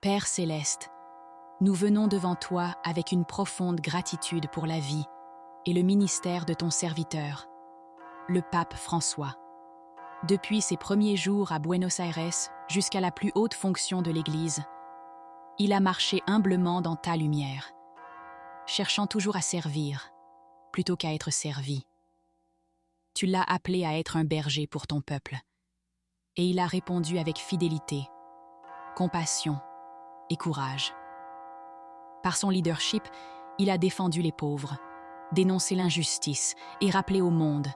Père céleste, nous venons devant toi avec une profonde gratitude pour la vie et le ministère de ton serviteur, le pape François. Depuis ses premiers jours à Buenos Aires jusqu'à la plus haute fonction de l'Église, il a marché humblement dans ta lumière, cherchant toujours à servir plutôt qu'à être servi. Tu l'as appelé à être un berger pour ton peuple, et il a répondu avec fidélité, compassion et courage. Par son leadership, il a défendu les pauvres, dénoncé l'injustice et rappelé au monde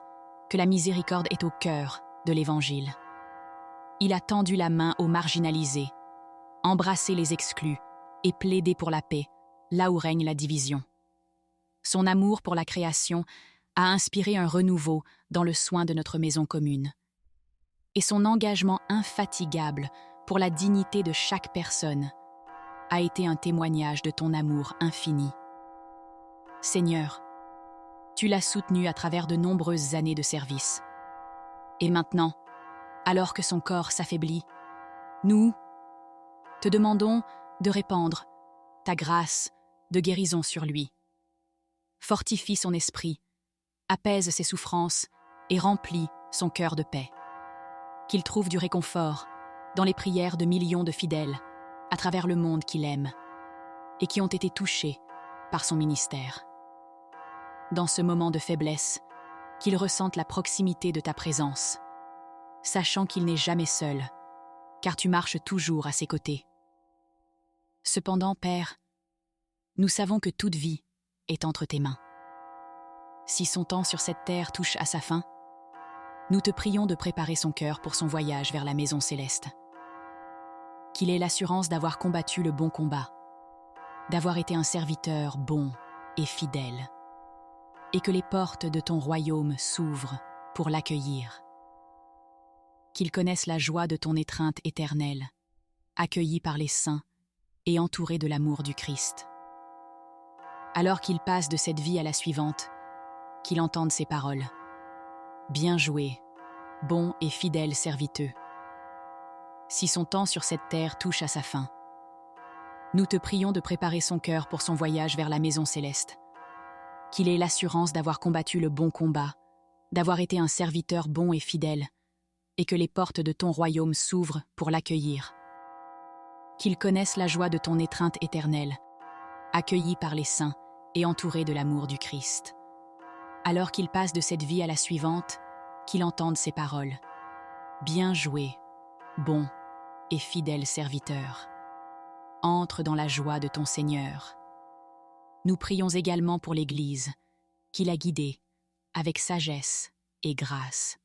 que la miséricorde est au cœur de l'Évangile. Il a tendu la main aux marginalisés, embrassé les exclus et plaidé pour la paix, là où règne la division. Son amour pour la création a inspiré un renouveau dans le soin de notre maison commune. Et son engagement infatigable pour la dignité de chaque personne a été un témoignage de ton amour infini. Seigneur, tu l'as soutenu à travers de nombreuses années de service. Et maintenant, alors que son corps s'affaiblit, nous te demandons de répandre ta grâce de guérison sur lui. Fortifie son esprit, apaise ses souffrances et remplis son cœur de paix. Qu'il trouve du réconfort dans les prières de millions de fidèles à travers le monde qu'il aime et qui ont été touchés par son ministère. Dans ce moment de faiblesse, qu'il ressente la proximité de ta présence, sachant qu'il n'est jamais seul, car tu marches toujours à ses côtés. Cependant, Père, nous savons que toute vie est entre tes mains. Si son temps sur cette terre touche à sa fin, nous te prions de préparer son cœur pour son voyage vers la maison céleste. Qu'il ait l'assurance d'avoir combattu le bon combat, d'avoir été un serviteur bon et fidèle, et que les portes de ton royaume s'ouvrent pour l'accueillir. Qu'il connaisse la joie de ton étreinte éternelle, accueilli par les saints et entouré de l'amour du Christ. Alors qu'il passe de cette vie à la suivante, qu'il entende ces paroles. Bien joué, bon et fidèle serviteux. Si son temps sur cette terre touche à sa fin, nous te prions de préparer son cœur pour son voyage vers la maison céleste. Qu'il ait l'assurance d'avoir combattu le bon combat, d'avoir été un serviteur bon et fidèle, et que les portes de ton royaume s'ouvrent pour l'accueillir. Qu'il connaisse la joie de ton étreinte éternelle, accueilli par les saints et entouré de l'amour du Christ. Alors qu'il passe de cette vie à la suivante, qu'il entende ces paroles. Bien joué, bon et fidèle serviteur. Entre dans la joie de ton Seigneur. Nous prions également pour l'Église, qu'il a guidée avec sagesse et grâce.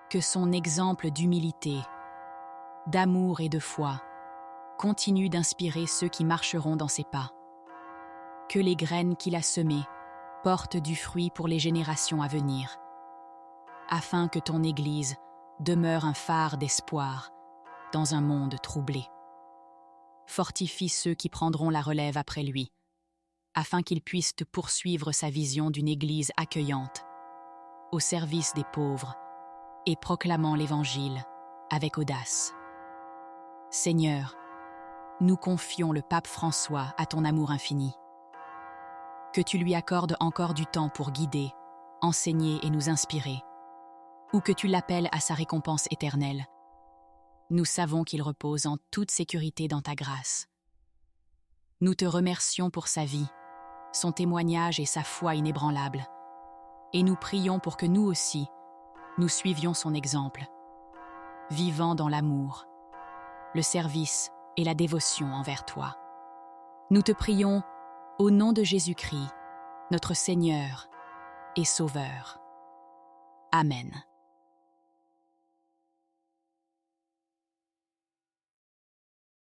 Que son exemple d'humilité, d'amour et de foi continue d'inspirer ceux qui marcheront dans ses pas. Que les graines qu'il a semées portent du fruit pour les générations à venir, afin que ton Église demeure un phare d'espoir dans un monde troublé. Fortifie ceux qui prendront la relève après lui, afin qu'ils puissent poursuivre sa vision d'une Église accueillante, au service des pauvres et proclamant l'Évangile avec audace. Seigneur, nous confions le pape François à ton amour infini. Que tu lui accordes encore du temps pour guider, enseigner et nous inspirer, ou que tu l'appelles à sa récompense éternelle. Nous savons qu'il repose en toute sécurité dans ta grâce. Nous te remercions pour sa vie, son témoignage et sa foi inébranlable, et nous prions pour que nous aussi, nous suivions son exemple, vivant dans l'amour, le service et la dévotion envers toi. Nous te prions au nom de Jésus-Christ, notre Seigneur et Sauveur. Amen.